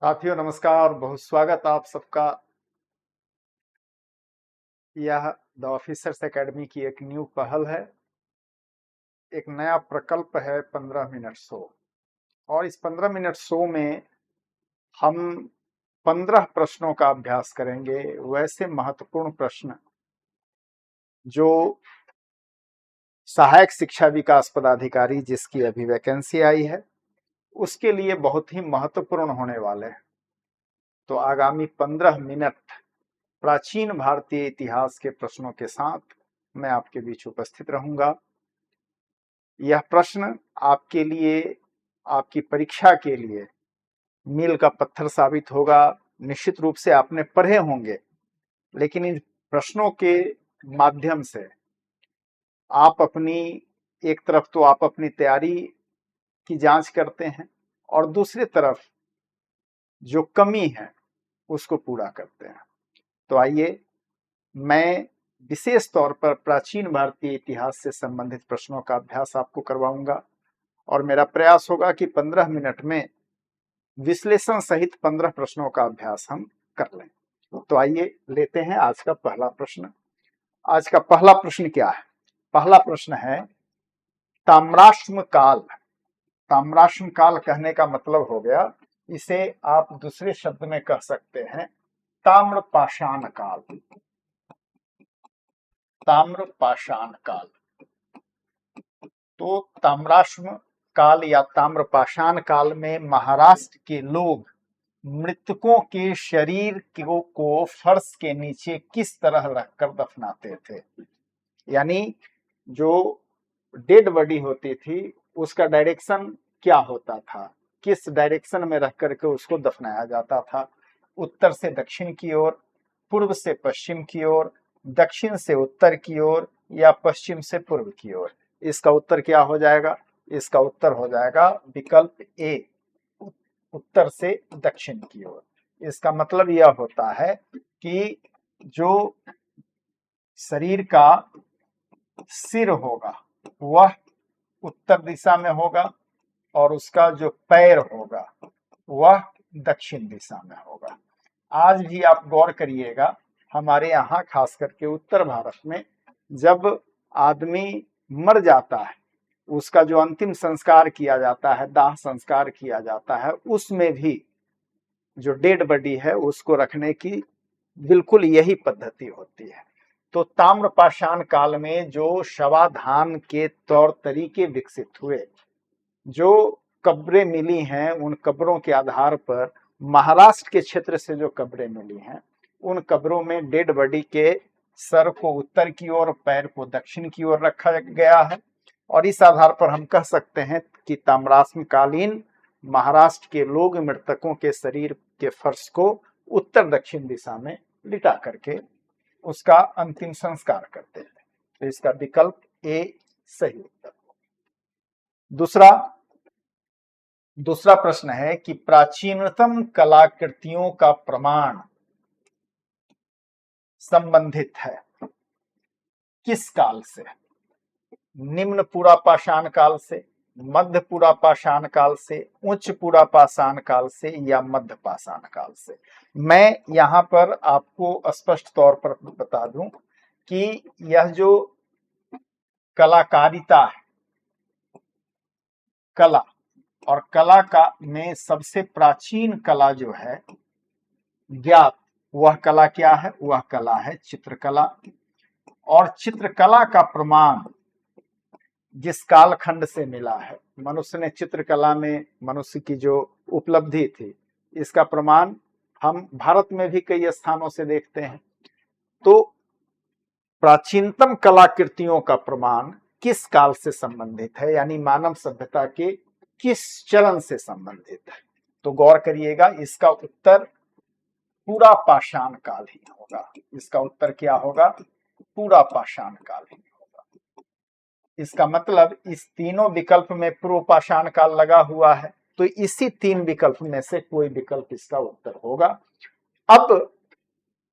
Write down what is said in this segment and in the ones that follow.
साथियों नमस्कार, बहुत स्वागत आप सबका। यह द ऑफिसर्स एकेडमी की एक न्यू पहल है, एक नया प्रकल्प है 15 मिनट शो। और इस 15 मिनट शो में हम 15 प्रश्नों का अभ्यास करेंगे, वैसे महत्वपूर्ण प्रश्न जो सहायक शिक्षा विकास पदाधिकारी जिसकी अभी वैकेंसी आई है उसके लिए बहुत ही महत्वपूर्ण होने वाले हैं। तो आगामी 15 मिनट प्राचीन भारतीय इतिहास के प्रश्नों के साथ मैं आपके बीच उपस्थित रहूंगा। यह प्रश्न आपके लिए, आपकी परीक्षा के लिए मील का पत्थर साबित होगा। निश्चित रूप से आपने पढ़े होंगे, लेकिन इन प्रश्नों के माध्यम से आप अपनी, एक तरफ तो आप अपनी तैयारी की जांच करते हैं और दूसरी तरफ जो कमी है उसको पूरा करते हैं। तो आइए, मैं विशेष तौर पर प्राचीन भारतीय इतिहास से संबंधित प्रश्नों का अभ्यास आपको करवाऊंगा और मेरा प्रयास होगा कि 15 मिनट में विश्लेषण सहित 15 प्रश्नों का अभ्यास हम कर लें। तो आइए लेते हैं आज का पहला प्रश्न। आज का पहला प्रश्न क्या है? पहला प्रश्न है ताम्राश्म काल। ताम्राश्म काल कहने का मतलब हो गया, इसे आप दूसरे शब्द में कह सकते हैं ताम्रपाषाण काल। ताम्रपाषाण काल। तो ताम्राश्म काल या ताम्रपाषाण काल में महाराष्ट्र के लोग मृतकों के शरीर को फर्श के नीचे किस तरह रखकर दफनाते थे। यानी जो डेड बॉडी होती थी उसका डायरेक्शन क्या होता था, किस डायरेक्शन में रख करके उसको दफनाया जाता था। उत्तर से दक्षिण की ओर, पूर्व से पश्चिम की ओर, दक्षिण से उत्तर की ओर या पश्चिम से पूर्व की ओर। इसका उत्तर क्या हो जाएगा? इसका उत्तर हो जाएगा विकल्प ए, उत्तर से दक्षिण की ओर। इसका मतलब यह होता है कि जो शरीर का सिर होगा वह उत्तर दिशा में होगा और उसका जो पैर होगा वह दक्षिण दिशा में होगा। आज भी आप गौर करिएगा, हमारे यहाँ खास करके उत्तर भारत में जब आदमी मर जाता है उसका जो अंतिम संस्कार किया जाता है, दाह संस्कार किया जाता है, उसमें भी जो डेड बॉडी है उसको रखने की बिल्कुल यही पद्धति होती है। तो ताम्रपाषाण काल में जो शवाधान के तौर तरीके विकसित हुए, जो कब्रें मिली हैं, उन कब्रों के आधार पर महाराष्ट्र के क्षेत्र से जो कब्रें मिली हैं उन कब्रों में डेड बॉडी के सर को उत्तर की ओर, पैर को दक्षिण की ओर रखा गया है। और इस आधार पर हम कह सकते हैं कि ताम्राश्म कालीन महाराष्ट्र के लोग मृतकों के शरीर के फर्श को उत्तर दक्षिण दिशा में लिटा करके उसका अंतिम संस्कार करते थे। तो इसका विकल्प ए सही उत्तर। दूसरा प्रश्न है कि प्राचीनतम कलाकृतियों का प्रमाण संबंधित है किस काल से? निम्न पुरापाषाण काल से, मध्य पुरापाषाण काल से, उच्च पुरापाषाण काल से या मध्य पाषाण काल से। मैं यहाँ पर आपको स्पष्ट तौर पर बता दूं कि यह जो कलाकारिता है, कला और कला का में सबसे प्राचीन कला जो है ज्ञात, वह कला क्या है? वह कला है चित्रकला। और चित्रकला का प्रमाण जिस कालखंड से मिला है, मनुष्य ने चित्रकला में मनुष्य की जो उपलब्धि थी, इसका प्रमाण हम भारत में भी कई स्थानों से देखते हैं। तो प्राचीनतम कलाकृतियों का प्रमाण किस काल से संबंधित है, यानी मानव सभ्यता के किस चरण से संबंधित है? तो गौर करिएगा, इसका उत्तर पूरा पाषाण काल ही होगा। इसका उत्तर क्या होगा? पूरा पाषाण काल ही होगा। इसका मतलब इस तीनों विकल्प में पूर्व पाषाण काल लगा हुआ है, तो इसी तीन विकल्प में से कोई विकल्प इसका उत्तर होगा। अब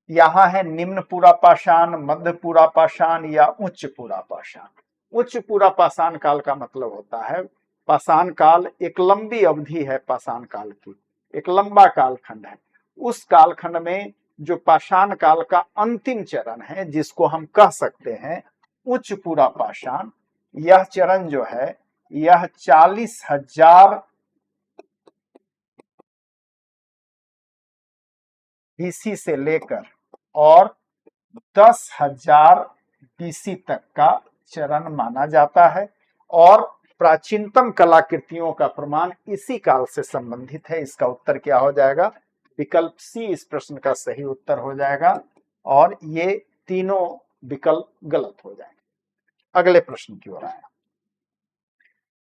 यहां है निम्न पुरापाषाण, मध्य पुरापाषाण या उच्च पुरापाषाण। उच्च पुरापाषाण काल का मतलब होता है, पाषाण काल एक लंबी अवधि है पाषाण काल की, एक लंबा कालखंड है। उस कालखंड में जो पाषाण काल का अंतिम चरण है, जिसको हम कह सकते हैं उच्च पूरा पाषाण, यह चरण जो है यह 40,000 बीसी से लेकर और 10,000 बीसी तक का चरण माना जाता है। और प्राचीनतम कलाकृतियों का प्रमाण इसी काल से संबंधित है। इसका उत्तर क्या हो जाएगा? विकल्प सी इस प्रश्न का सही उत्तर हो जाएगा और ये तीनों विकल्प गलत हो जाएंगे। अगले प्रश्न की ओर आए,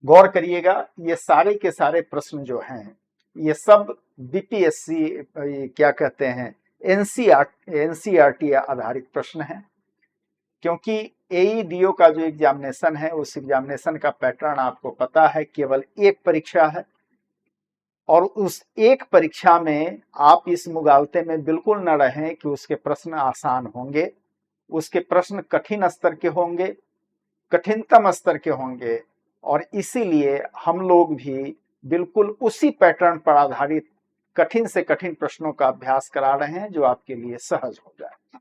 गौर करिएगा। ये सारे के सारे प्रश्न जो हैं ये सब बीपीएससी क्या कहते हैं एनसीईआरटी आधारित प्रश्न हैं, क्योंकि एईडीओ का जो एग्जामिनेशन है उस एग्जामिनेशन का पैटर्न आपको पता है, केवल एक परीक्षा है और उस एक परीक्षा में आप इस मुगालते में बिल्कुल न रहें कि उसके प्रश्न आसान होंगे, उसके प्रश्न कठिन स्तर के होंगे, कठिनतम स्तर के होंगे। और इसीलिए हम लोग भी बिल्कुल उसी पैटर्न पर आधारित कठिन से कठिन प्रश्नों का अभ्यास करा रहे हैं जो आपके लिए सहज हो जाए।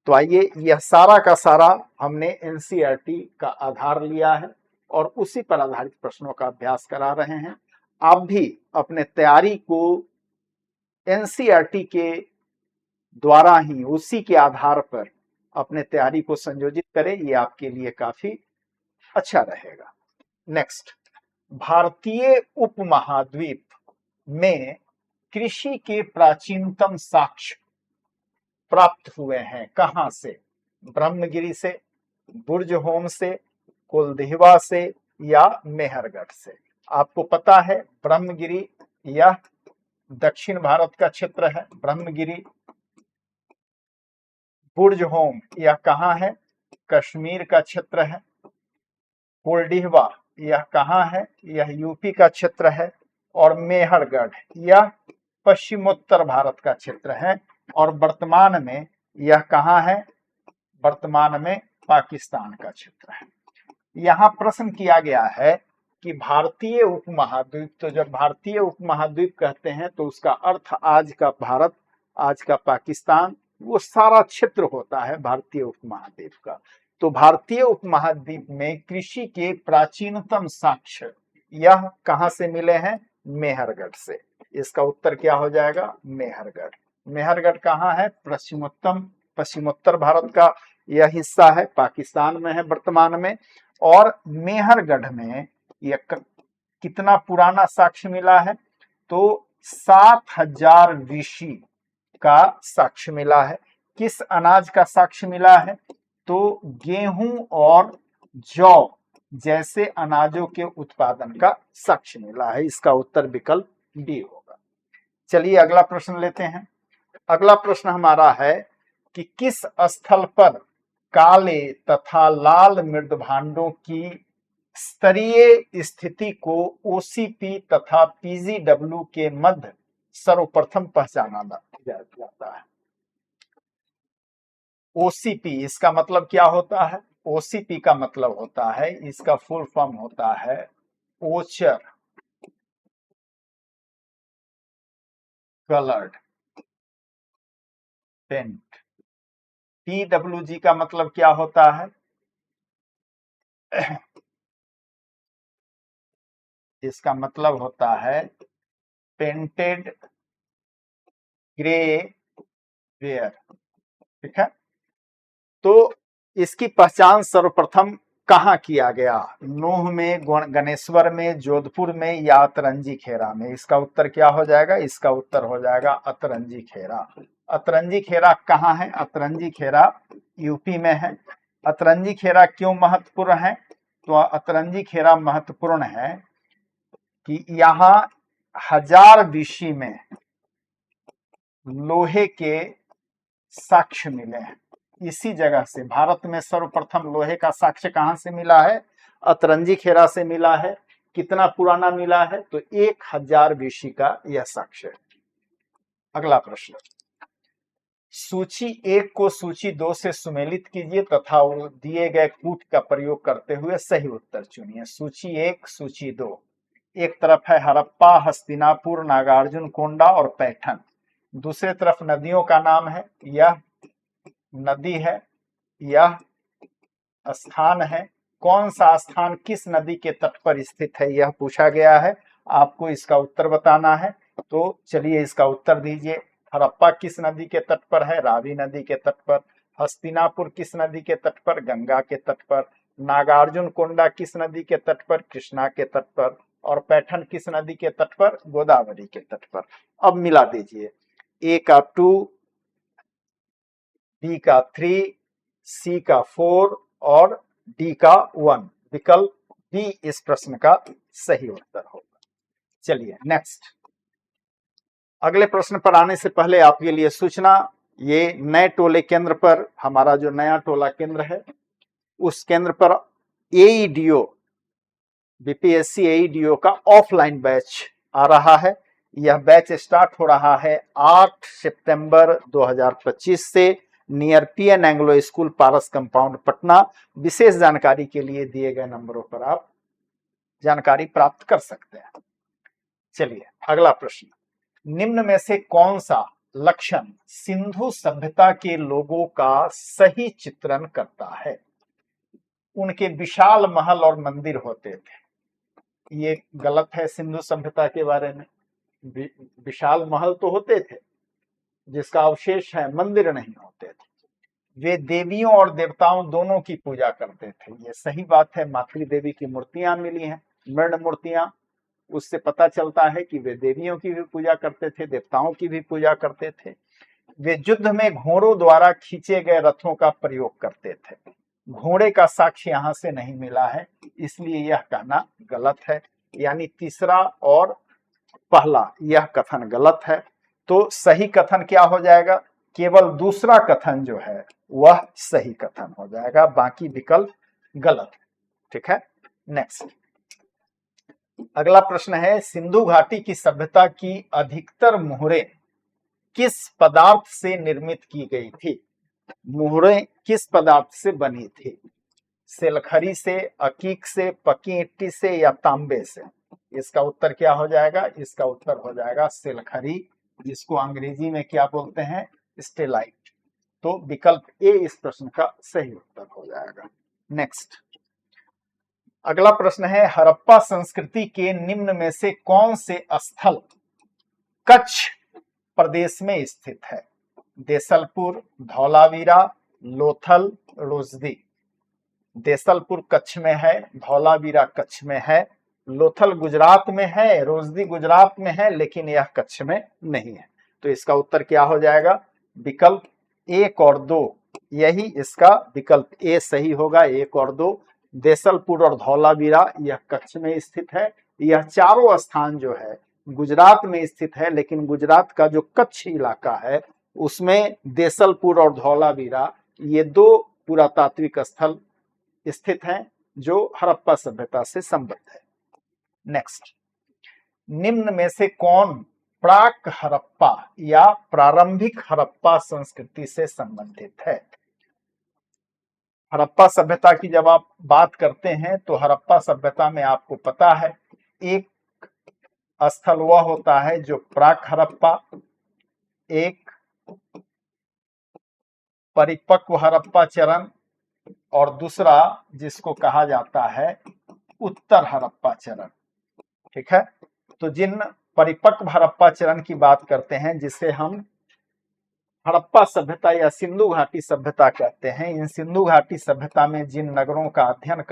तो आइए, यह सारा का सारा हमने एनसीईआरटी का आधार लिया है और उसी पर आधारित प्रश्नों का अभ्यास करा रहे हैं। आप भी अपने तैयारी को एनसीईआरटी के द्वारा ही, उसी के आधार पर अपने तैयारी को संयोजित करें, ये आपके लिए काफी अच्छा रहेगा। नेक्स्ट, भारतीय उपमहाद्वीप में कृषि के प्राचीनतम साक्ष्य प्राप्त हुए हैं कहां से? ब्रह्मगिरी से, बुर्जहोम से, कुलदेहवा से या मेहरगढ़ से? आपको पता है ब्रह्मगिरी यह दक्षिण भारत का क्षेत्र है, ब्रह्मगिरी। बुर्जहोम यह कहां है? कश्मीर का क्षेत्र है। कुलदेहवा यह कहां है? यह यूपी का क्षेत्र है। और मेहरगढ़ यह पश्चिमोत्तर भारत का क्षेत्र है। और वर्तमान में यह कहां है? वर्तमान में पाकिस्तान का क्षेत्र है। यहां प्रश्न किया गया है कि भारतीय उपमहाद्वीप, तो जब भारतीय उपमहाद्वीप कहते हैं तो उसका अर्थ आज का भारत, आज का पाकिस्तान, वो सारा क्षेत्र होता है भारतीय उपमहाद्वीप का। तो भारतीय उपमहाद्वीप में कृषि के प्राचीनतम साक्ष्य यह कहां से मिले हैं? मेहरगढ़ से। इसका उत्तर क्या हो जाएगा? मेहरगढ़। मेहरगढ़ कहाँ है? पश्चिमोत्तर भारत का यह हिस्सा है, पाकिस्तान में है वर्तमान में। और मेहरगढ़ में यह कितना पुराना साक्ष्य मिला है? तो 7,000 बीसी का साक्ष्य मिला है। किस अनाज का साक्ष्य मिला है? तो गेहूं और जौ जैसे अनाजों के उत्पादन का साक्ष्य मिला है। इसका उत्तर विकल्प डी होगा। चलिए अगला प्रश्न लेते हैं। अगला प्रश्न हमारा है कि किस स्थल पर काले तथा लाल मृदभांडों की स्तरीय स्थिति को ओसीपी तथा पीजीडब्ल्यू के मध्य सर्वप्रथम पहचाना जाता है? ओसीपी इसका मतलब क्या होता है? ओसीपी का मतलब होता है, इसका फुल फॉर्म होता है ओचर कलर्ड पेंट। पीडब्ल्यूजी का मतलब क्या होता है? इसका मतलब होता है पेंटेड ग्रे वेयर। ठीक है, तो इसकी पहचान सर्वप्रथम कहाँ किया गया? नूह में, गणेश्वर में, जोधपुर में या अतरंजी खेरा में? इसका उत्तर क्या हो जाएगा? इसका उत्तर हो जाएगा अतरंजी खेरा। अतरंजी खेरा कहाँ है? अतरंजी खेरा यूपी में है। अतरंजी खेरा क्यों महत्वपूर्ण है? तो अतरंजी खेरा महत्वपूर्ण है कि यहाँ 1000 बीसी में लोहे के साक्ष्य मिले हैं। इसी जगह से भारत में सर्वप्रथम लोहे का साक्ष्य कहां से मिला है? अतरंजी खेरा से मिला है। कितना पुराना मिला है? तो 1000 बीसी का यह साक्ष्य है। अगला प्रश्न, सूची 1 को सूची 2 से सुमेलित कीजिए तथा दिए गए कूट का प्रयोग करते हुए सही उत्तर चुनिए। सूची 1, सूची 2। एक तरफ है हड़प्पा, हस्तिनापुर, नागार्जुन कोंडा और पैठन। दूसरे तरफ नदियों का नाम है, यह नदी है, यह स्थान है। कौन सा स्थान किस नदी के तट पर स्थित है, यह पूछा गया है। आपको इसका उत्तर बताना है। तो चलिए इसका उत्तर दीजिए। हड़प्पा किस नदी के तट पर है, रावी नदी के तट पर। हस्तिनापुर किस नदी के तट पर, गंगा के तट पर। नागार्जुन कोंडा किस नदी के तट पर, कृष्णा के तट पर। और पैठन किस नदी के तट पर, गोदावरी के तट पर। अब मिला दीजिए, ए का 2, बी का 3, सी का 4 और डी का 1। विकल्प बी इस प्रश्न का सही उत्तर होगा। चलिए नेक्स्ट, अगले प्रश्न पर आने से पहले आपके लिए सूचना, ये नए टोले केंद्र पर हमारा जो नया टोला केंद्र है, उस केंद्र पर एईडीओ, बीपीएससी एईडीओ का ऑफलाइन बैच आ रहा है। यह बैच स्टार्ट हो रहा है 8 सितंबर 2025 से नियर पीएन एंग्लो स्कूल, पारस कंपाउंड, पटना। विशेष जानकारी के लिए दिए गए नंबरों पर आप जानकारी प्राप्त कर सकते हैं। चलिए अगला प्रश्न, निम्न में से कौन सा लक्षण सिंधु सभ्यता के लोगों का सही चित्रण करता है? उनके विशाल महल और मंदिर होते थे, ये गलत है। सिंधु सभ्यता के बारे में विशाल महल तो होते थे जिसका अवशेष है, मंदिर नहीं होते थे। वे देवियों और देवताओं दोनों की पूजा करते थे, ये सही बात है। मातृ देवी की मूर्तियां मिली हैं, मृण मूर्तियां, उससे पता चलता है कि वे देवियों की भी पूजा करते थे, देवताओं की भी पूजा करते थे। वे युद्ध में घोड़ों द्वारा खींचे गए रथों का प्रयोग करते थे। घोड़े का साक्ष्य यहां से नहीं मिला है, इसलिए यह कहना गलत है। यानी तीसरा और पहला यह कथन गलत है। तो सही कथन क्या हो जाएगा? केवल दूसरा कथन जो है वह सही कथन हो जाएगा, बाकी विकल्प गलत है। ठीक है, नेक्स्ट अगला प्रश्न है, सिंधु घाटी की सभ्यता की अधिकतर मोहरें किस पदार्थ से निर्मित की गई थी? मोहरें किस पदार्थ से बनी थी? सेलखरी से, अकीक से, पकी ईंटी से या तांबे से? इसका उत्तर क्या हो जाएगा? इसका उत्तर हो जाएगा सेलखरी, जिसको अंग्रेजी में क्या बोलते हैं? स्टेलाइट। तो विकल्प ए इस प्रश्न का सही उत्तर हो जाएगा। नेक्स्ट अगला प्रश्न है, हड़प्पा संस्कृति के निम्न में से कौन से स्थल कच्छ प्रदेश में स्थित है? देसलपुर, धौलावीरा, लोथल, रोजदी। देसलपुर कच्छ में है, धौलावीरा कच्छ में है, लोथल गुजरात में है, रोजदी गुजरात में है, लेकिन यह कच्छ में नहीं है। तो इसका उत्तर क्या हो जाएगा? विकल्प 1 और 2, यही इसका विकल्प ए सही होगा। 1 और 2, देसलपुर और धौलावीरा यह कच्छ में स्थित है। यह चारों स्थान जो है गुजरात में स्थित है, लेकिन गुजरात का जो कच्छ इलाका है उसमें देसलपुर और धौलावीरा ये 2 पुरातात्विक स्थल स्थित हैं जो हड़प्पा सभ्यता से संबद्ध है। नेक्स्ट, निम्न में से कौन प्राक हड़प्पा या प्रारंभिक हड़प्पा संस्कृति से संबंधित है? हड़प्पा सभ्यता की जब आप बात करते हैं तो हड़प्पा सभ्यता में आपको पता है एक स्थल वह होता है जो प्राक हड़प्पा, एक परिपक्व हड़प्पा चरण और दूसरा जिसको कहा जाता है उत्तर हड़प्पा चरण। ठीक है, तो जिन परिपक्व हड़प्पा चरण की बात करते हैं, जिसे हम हड़प्पा सभ्यता या सिंधु घाटी सभ्यता कहते हैं, इन सिंधु घाटी सभ्यता में जिन नगरों का अध्ययन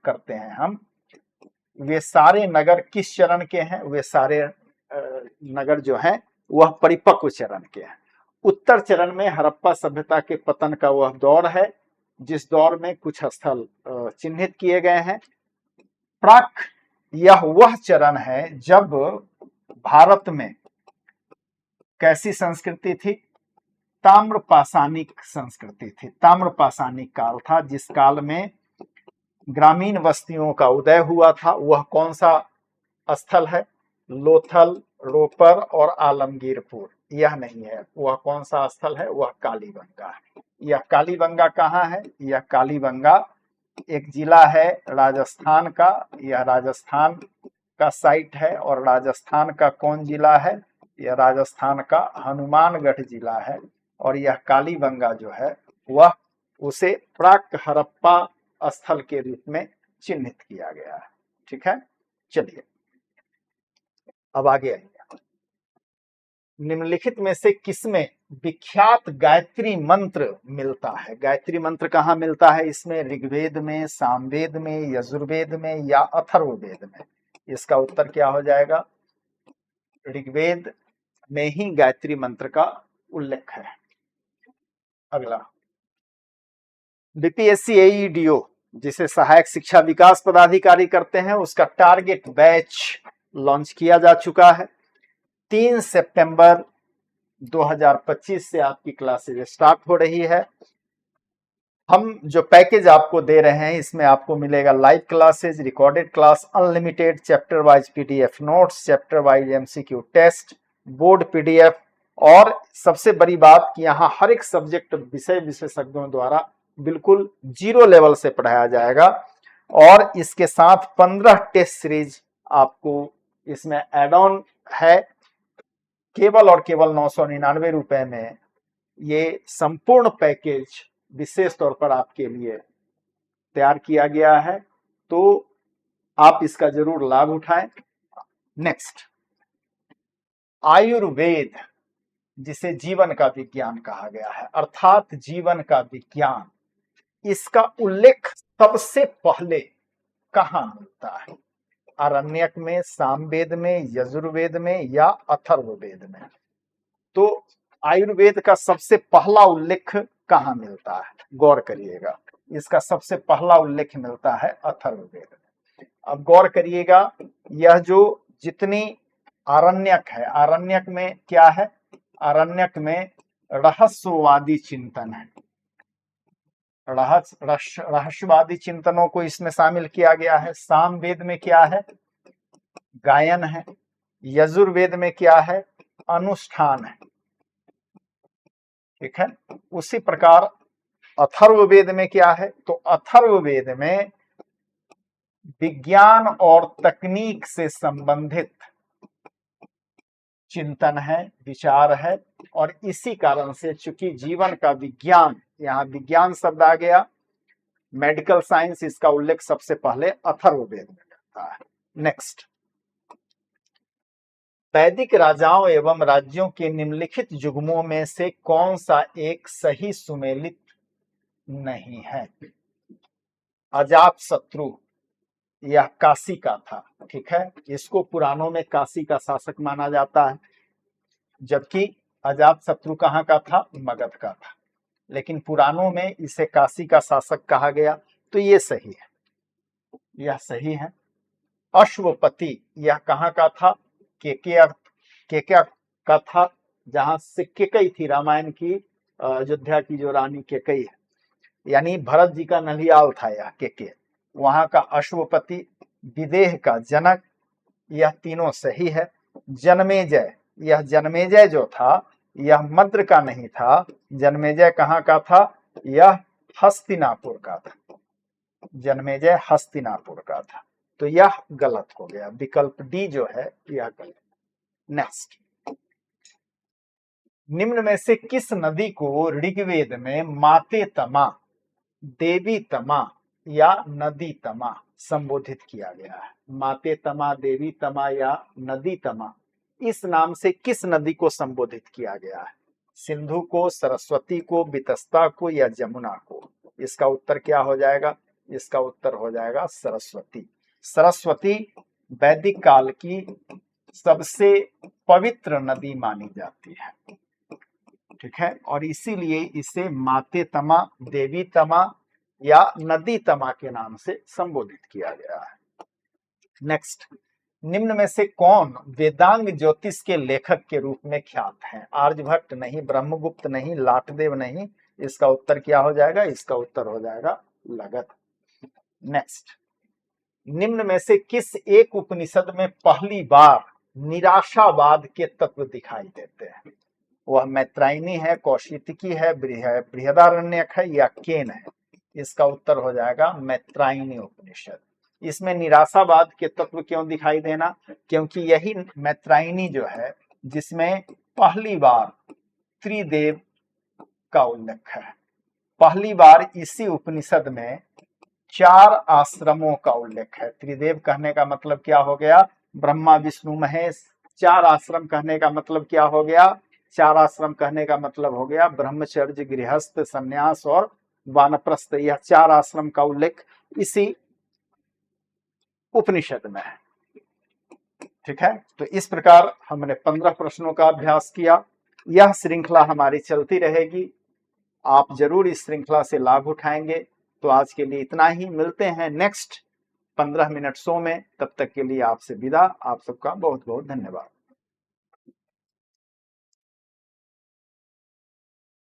करते हैं हम, वे सारे नगर किस चरण के हैं? वे सारे नगर जो हैं वह परिपक्व चरण के हैं। उत्तर चरण में हड़प्पा सभ्यता के पतन का वह दौर है जिस दौर में कुछ स्थल चिन्हित किए गए हैं। प्राक यह वह चरण है जब भारत में कैसी संस्कृति थी? ताम्रपाषाणिक संस्कृति थी। ताम्रपाषाणिक काल था जिस काल में ग्रामीण बस्तियों का उदय हुआ था। वह कौन सा स्थल है? लोथल, रोपर और आलमगीरपुर यह नहीं है। वह कौन सा स्थल है? वह कालीबंगा है। यह कालीबंगा कहाँ है? यह कालीबंगा एक जिला है राजस्थान का। यह राजस्थान का साइट है और राजस्थान का कौन जिला है? यह राजस्थान का हनुमानगढ़ जिला है। और यह कालीबंगा जो है वह उसे प्राक हड़प्पा स्थल के रूप में चिन्हित किया गया है। ठीक है, चलिए अब आगे आइए। निम्नलिखित में से किसमें विख्यात गायत्री मंत्र मिलता है? गायत्री मंत्र कहाँ मिलता है? इसमें ऋग्वेद में, सामवेद में, यजुर्वेद में या अथर्ववेद में? इसका उत्तर क्या हो जाएगा? ऋग्वेद में ही गायत्री मंत्र का उल्लेख है। अगला, बीपीएससी एईडीओ जिसे सहायक शिक्षा विकास पदाधिकारी करते हैं, उसका टारगेट बैच लॉन्च किया जा चुका है। 3 सितंबर 2025 से आपकी क्लासेज स्टार्ट हो रही है। हम जो पैकेज आपको दे रहे हैं इसमें आपको मिलेगा live classes, recorded class, unlimited chapter wise PDF notes, chapter wise MCQ test, board PDF, और सबसे बड़ी बात कि यहाँ हर एक सब्जेक्ट विषय विशेषज्ञों द्वारा बिल्कुल 0 लेवल से पढ़ाया जाएगा। और इसके साथ 15 टेस्ट सीरीज आपको इसमें एड ऑन है। केवल और केवल 999 रुपए में ये संपूर्ण पैकेज विशेष तौर पर आपके लिए तैयार किया गया है, तो आप इसका जरूर लाभ उठाएं। नेक्स्ट, आयुर्वेद जिसे जीवन का विज्ञान कहा गया है, अर्थात जीवन का विज्ञान, इसका उल्लेख सबसे पहले कहाँ मिलता है? आरण्यक में, सामवेद में, यजुर्वेद में या अथर्ववेद में? तो आयुर्वेद का सबसे पहला उल्लेख कहाँ मिलता है? गौर करिएगा, इसका सबसे पहला उल्लेख मिलता है अथर्ववेद में। अब गौर करिएगा, यह जो जितनी आरण्यक है, आरण्यक में क्या है? आरण्यक में रहस्यवादी चिंतन है। रहस्यवादी चिंतनों को इसमें शामिल किया गया है। सामवेद में क्या है? गायन है। यजुर्वेद में क्या है? अनुष्ठान है। ठीक है, उसी प्रकार अथर्ववेद में क्या है? तो अथर्ववेद में विज्ञान और तकनीक से संबंधित चिंतन है, विचार है। और इसी कारण से चूंकि जीवन का विज्ञान, यहाँ विज्ञान शब्द आ गया, मेडिकल साइंस, इसका उल्लेख सबसे पहले अथर्ववेद में करता है। नेक्स्ट, वैदिक राजाओं एवं राज्यों के निम्नलिखित युग्मों में से कौन सा एक सही सुमेलित नहीं है? अजातशत्रु, यह काशी का था। ठीक है, इसको पुराणों में काशी का शासक माना जाता है, जबकि अजातशत्रु कहाँ का था? मगध का था, लेकिन पुराणों में इसे काशी का शासक कहा गया, तो ये सही है, यह सही है। अश्वपति, यह कहाँ का था? केकया का था, जहां से केकई थी, रामायण की अयोध्या की जो रानी केकई है, यानी भरत जी का नलियाल था यह केके, वहां का अश्वपति, विदेह का जनक, यह तीनों सही है। जन्मेजय, यह जन्मेजय जो था यह मद्र का नहीं था, जन्मेजय कहाँ का था? यह हस्तिनापुर का था, जन्मेजय हस्तिनापुर का था, तो यह गलत हो गया, विकल्प डी जो है यह गलत। नेक्स्ट, निम्न में से किस नदी को ऋग्वेद में माते तमा, देवी तमा या नदी तमा संबोधित किया गया है? माते तमा, देवी तमा या नदी तमा, इस नाम से किस नदी को संबोधित किया गया है? सिंधु को, सरस्वती को, वितस्ता को या जमुना को? इसका उत्तर क्या हो जाएगा? इसका उत्तर हो जाएगा सरस्वती। सरस्वती वैदिक काल की सबसे पवित्र नदी मानी जाती है। ठीक है, और इसीलिए इसे माते तमा, देवी तमा या नदी तमा के नाम से संबोधित किया गया है। नेक्स्ट, निम्न में से कौन वेदांग ज्योतिष के लेखक के रूप में ख्यात हैं? आर्यभट्ट नहीं, ब्रह्मगुप्त नहीं, लाटदेव नहीं, इसका उत्तर क्या हो जाएगा? इसका उत्तर हो जाएगा लगत। नेक्स्ट, निम्न में से किस एक उपनिषद में पहली बार निराशावाद के तत्व दिखाई देते हैं? वह मैत्रायनी है, कौशिकी है, बृहदारण्यक है या केन है? इसका उत्तर हो जाएगा मैत्रायनी उपनिषद। इसमें निराशावाद के तत्व क्यों दिखाई देना? क्योंकि यही मैत्रायणी जो है जिसमें पहली बार त्रिदेव का उल्लेख है। पहली बार इसी उपनिषद में 4 आश्रमों का उल्लेख है। त्रिदेव कहने का मतलब क्या हो गया? ब्रह्मा विष्णु महेश। 4 आश्रम कहने का मतलब क्या हो गया? 4 आश्रम कहने का मतलब हो गया ब्रह्मचर्य, गृहस्थ, संन्यास और वानप्रस्थ। यह 4 आश्रम का उल्लेख इसी उपनिषद में है। ठीक है, तो इस प्रकार हमने 15 प्रश्नों का अभ्यास किया। यह श्रृंखला हमारी चलती रहेगी, आप जरूर इस श्रृंखला से लाभ उठाएंगे। तो आज के लिए इतना ही, मिलते हैं नेक्स्ट 15 मिनट शो में। तब तक के लिए आपसे विदा। आप सबका बहुत बहुत धन्यवाद।